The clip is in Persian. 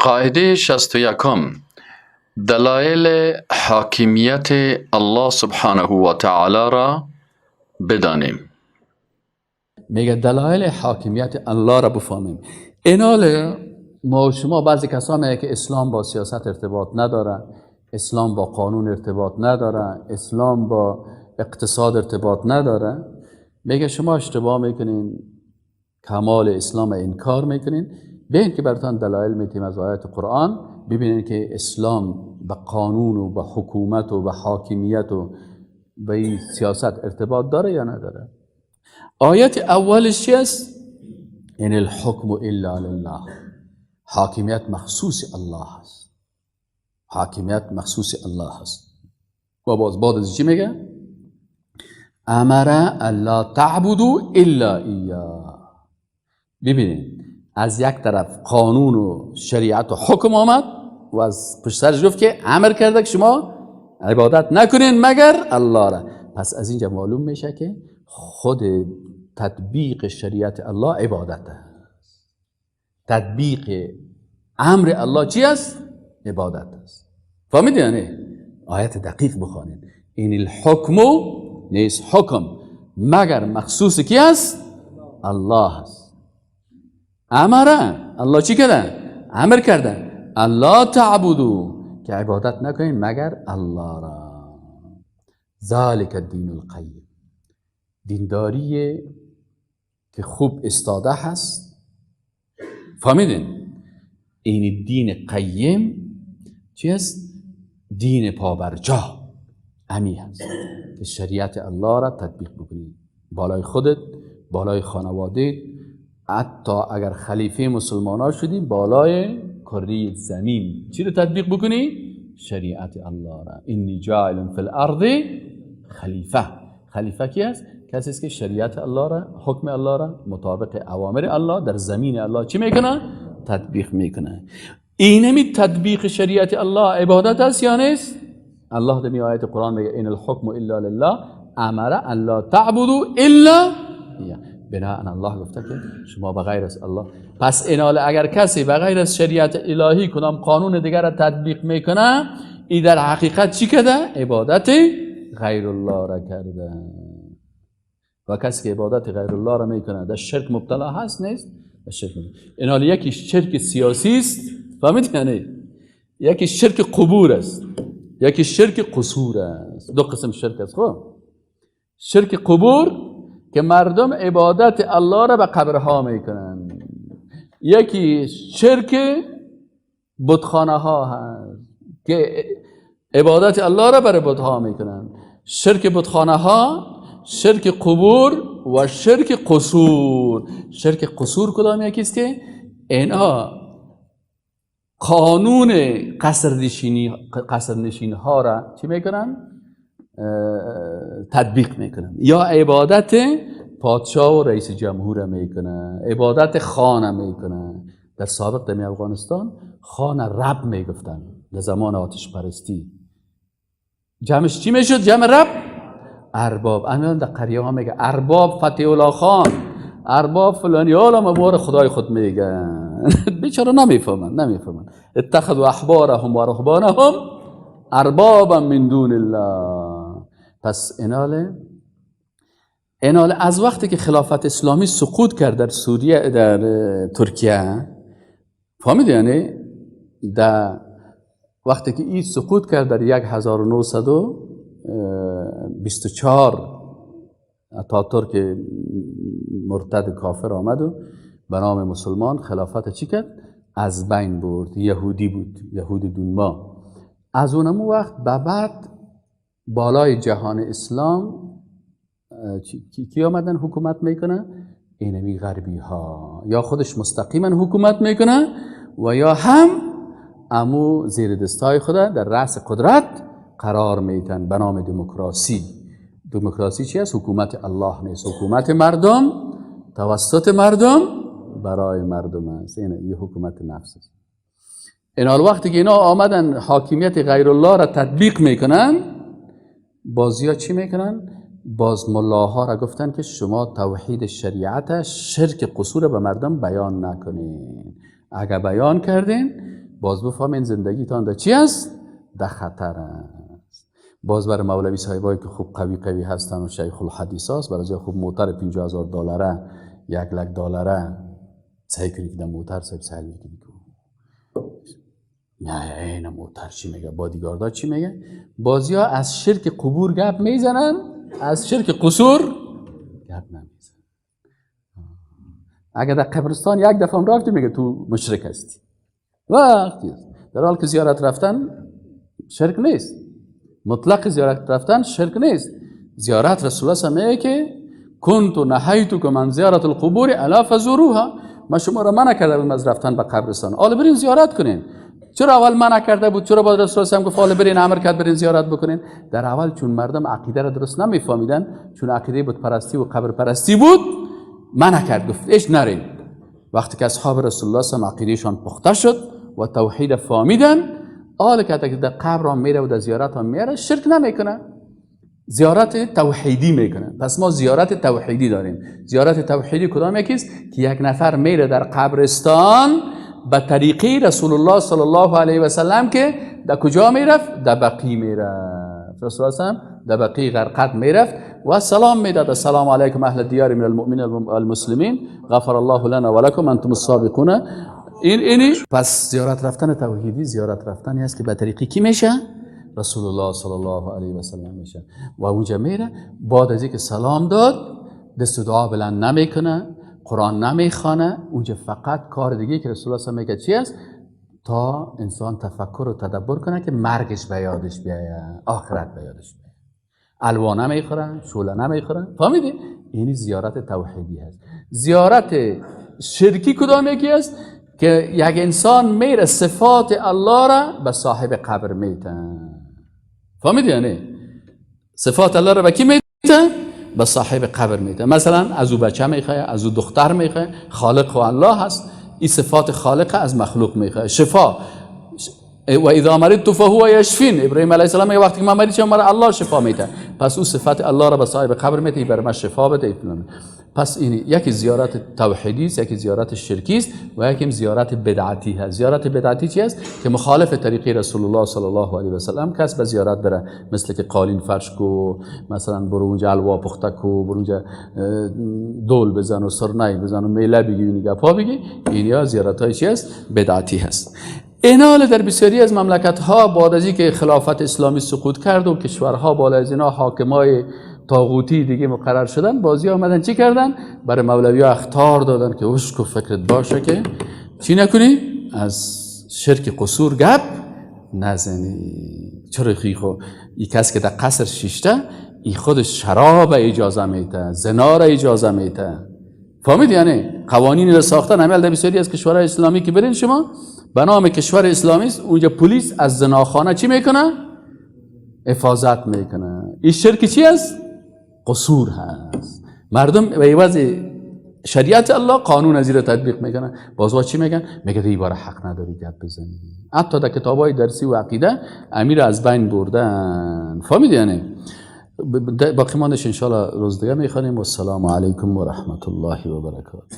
قاعده 61 دلایل حاکمیت الله سبحانه و تعالی را بدانیم. میگه دلایل حاکمیت الله را بفهمیم. اینال ما شما بعضی کسا میگه که اسلام با سیاست ارتباط نداره، اسلام با قانون ارتباط نداره، اسلام با اقتصاد ارتباط نداره. میگه شما اشتباه میکنین، کمال اسلام انکار میکنین. ببین که براتون دلایل میتیم از آیات قرآن ببینین که اسلام به قانون و به حکومت و به حاکمیت و به این سیاست ارتباط داره یا نداره. آیت اولش چی است؟ این الحکم الا لله، حاکمیت مخصوص الله است، حاکمیت مخصوص الله است. و باز بعد از چی میگه؟ امر الا تعبدوا الا ایاه. ببینید از یک طرف قانون و شریعت و حکم آمد و از پشت سرش گفت که امر کرده که شما عبادت نکنین مگر الله را. پس از اینجا معلوم میشه که خود تطبیق شریعت الله عبادت است. تطبیق امر الله چی است؟ عبادت است. فهمیدی یا نه؟ آیت دقیق بخوانید. این الحکم نیست حکم مگر مخصوص کی است؟ الله است. امره الله چی کرده؟ امر کرده الله تعبدو که عبادت نکنین مگر الله را. ذالک الدین القیم، دینداری که خوب استاده هست. فهمیدین؟ این دین قیم چی است؟ دین پابرجا امی هست که شریعت الله را تطبیق بکنید بالای خودت، بالای خانواده، حتی اگر خلیفه مسلمان ها شدی بالای کره زمین چی رو تطبیق بکنی؟ شریعت الله را. اینی جاعل فی الارض خلیفه. خلیفه کی است؟ کسی است که شریعت الله را، حکم الله را مطابق اوامر الله در زمین الله چی میکنه؟ تطبیق میکنه. اینمی تطبیق شریعت الله عبادت است یا نیست؟ الله در آیت قرآن میگه این الحکم الا لله امر الا تعبدوا الا ایاه. بناء الله گفته که شما به غیر از الله. پس اینال اگر کسی به غیر از شریعت الهی کدام قانون دیگر را تطبیق میکنه، این در حقیقت چی کرده؟ عبادت غیر الله را کرده. و کسی که عبادت غیر الله را میکنه در شرک مبتلا هست نیست؟ در شرک مبتلا. اینال یکی شرک سیاسی است، فهمید یعنی؟ یکی شرک قبور است، یکی شرک قصور است. دو قسم شرک است. خب شرک قبور که مردم عبادت الله را به قبرها میکنن. یکی شرک بتخانه ها هست که عبادت الله را بر بتها میکنن. شرک بتخانه ها، شرک قبور و شرک قصور. شرک قصور کدام یکی است که اینا قانون قصر نشین ها را چی میکنن؟ تطبیق میکنن. یا عبادت پادشاه و رئیس جمهور میکنن، عبادت خان میکنن. در سابق در افغانستان خان رب میگفتن در زمان آتش پرستی. جمعش چی میشد؟ جمع رب ارباب. الان در قریه ها میگه ارباب فتح الله خان، ارباب فلانی. حالا مبار خدای خود میگن. بیچاره نمیفهمن. اتخذوا احبارهم و رهبانهم اربابا من دون الله. پس اینال از وقتی که خلافت اسلامی سقوط کرد در سوریه، در ترکیه، فهمید یعنی؟ در وقتی که این سقوط کرد در 1924 آتاتورک مرتد کافر آمد و به نام مسلمان خلافت چی کرد؟ از بین برد. یهودی بود، یهودی دونما. از اونم وقت به بعد بالای جهان اسلام کی آمدن حکومت میکنه؟ اینمی غربی ها. یا خودش مستقیما حکومت میکنه و یا هم امو زیر دستای خود در رأس قدرت قرار میتن به نام دموکراسی. دموکراسی چی است؟ حکومت الله نیست، حکومت مردم توسط مردم برای مردم است. این حکومت نفس است. این حال وقتی که اینا آمدن حاکمیت غیر الله را تطبیق میکنن، بازیا چی میکنن؟ باز ملاها را گفتن که شما توحید شریعت شرک قصور به مردم بیان نکنین. اگر بیان کردین باز بفهمین زندگیتان در چی است؟ در خطر است. باز برای مولوی صاحبایی که خوب قوی هستن و شیخ الحدیث هست، برای جای خوب موتر $50,000 $100,000 سعی کنی که در موتر سهل کنی. نه این موتر چی میگه؟ بادیگاردا چی میگه؟ بازی ها از شرک قبور گپ میزنن، از شرک قصور گپ نمیزنن. اگر در قبرستان یک دفعه هم رفتی میگه تو مشرک هستی. وقتی در حال که زیارت رفتن شرک نیست، مطلق زیارت رفتن شرک نیست. زیارت رسول الله میگه که کنت نهیتکم عن زیارت القبور الا فزوروها، من شما را منع کرده بودم از رفتن به قبرستان، حالا برین زیارت کنین. چرا اول منع کرده بود؟ چرا با رسول الله گفت حالا برین امر کرد برین زیارت بکنین؟ در اول چون مردم عقیده را درست نمیفهمیدن، چون عقیده بت پرستی و قبر پرستی بود، منع کرد، گفت ايش نرین. وقتی که اصحاب رسول الله صلی الله علیه و عقیدهشان پخته شد و توحید فهمیدن، حالا که در قبر هم میره و در زیارت هم میره، شرک نمیکنه، زیارت توحیدی میکنه. پس ما زیارت توحیدی داریم. زیارت توحیدی کدام یکیست؟ که یک نفر میره در قبرستان به طریقی رسول الله صلی الله علیه و سلم که در کجا میرفت؟ در بقیع میرفت. رسول الله صلی در بقیع غرقد میرفت و سلام میداد: السلام علیکم اهل الدیار من المؤمنین المسلمین غفر الله لنا ولکم انتم السابقون. اینی پس زیارت رفتن توحیدی زیارت رفتنی است که به طریقی کی میشه؟ رسول الله صلی الله علیه و سلم میشه. و اونجا میره، بعد از اینکه سلام داد دست دعا بلند نمیکنه، قرآن نمیخوانه، اونجا فقط کار دیگه که رسول الله میگه چی است؟ تا انسان تفکر و تدبر کنه که مرگش به یادش بیاید، آخرت به یادش بیاید. الوا نمیخورن، شوله نمیخورن. فهمیدی؟ این زیارت توحیدی هست. زیارت شرکی کدام یکی است؟ که یک انسان میره صفات الله را به صاحب قبر میته. فهمیدی یا نه؟ صفات الله را به کی میته؟ به صاحب قبر میته. مثلا از او بچه میخواه، از او دختر میخواه، خالق و الله هست، این صفات خالق از مخلوق میخواه. شفا و اذا مرضت فهو یشفین. ابراهیم علیه السلام میگه وقتی که من مریض شدم مرا الله شفا میده. پس او صفات الله را به صاحب قبر میده، برای من شفا بده. پس این یکی زیارت توحیدی است، یکی زیارت شرکی است و یکی زیارت بدعتی هست. زیارت بدعتی چی است؟ که مخالف طریقه رسول الله صلی الله علیه و سلم کس به زیارت بره، مثل که قالین فرش کو، مثلا برو اونجا الوا پخته کو، برو اونجا دول بزن و سرنای بزن و میله بگی و نگپا بگی. اینیا زیارت های چی است؟ بدعتی هست. این حال در بسیاری از مملکت ها بعد از اینکه خلافت اسلامی سقوط کرد و کشورها بالا از اینا حاکمای طاغوتی دیگه مقرر شدن، بازی آمدن چی کردن؟ برای مولوی ها اخطار دادن که وشکو فکرت باشه که چی نکنی؟ از شرک قصور گپ نزنی. چرا خیخو ای کس که در قصر شیشته ای خودش شراب اجازه میته، زنا را اجازه میته. فهمید یعنی؟ قوانینی را ساختن. همه در بسیاری از کشورهای اسلامی که برین شما به نام کشور اسلامی است، اونجا پلیس از زناخانه چی میکنه؟ حفاظت میکنه. این شرک چی است؟ قصور هست. مردم به عوض شریعت الله قانون از این را تطبیق میکنن. بازوا چی میگن؟ میگه این بار حق نداری گپ بزنی. حتی در کتابای درسی و عقیده امیر از بین بردن. فهمیدی یعنی؟ باقی ماندش ان شاء الله روز دیگه میخوانیم. و السلام علیکم و رحمت الله و برکاته.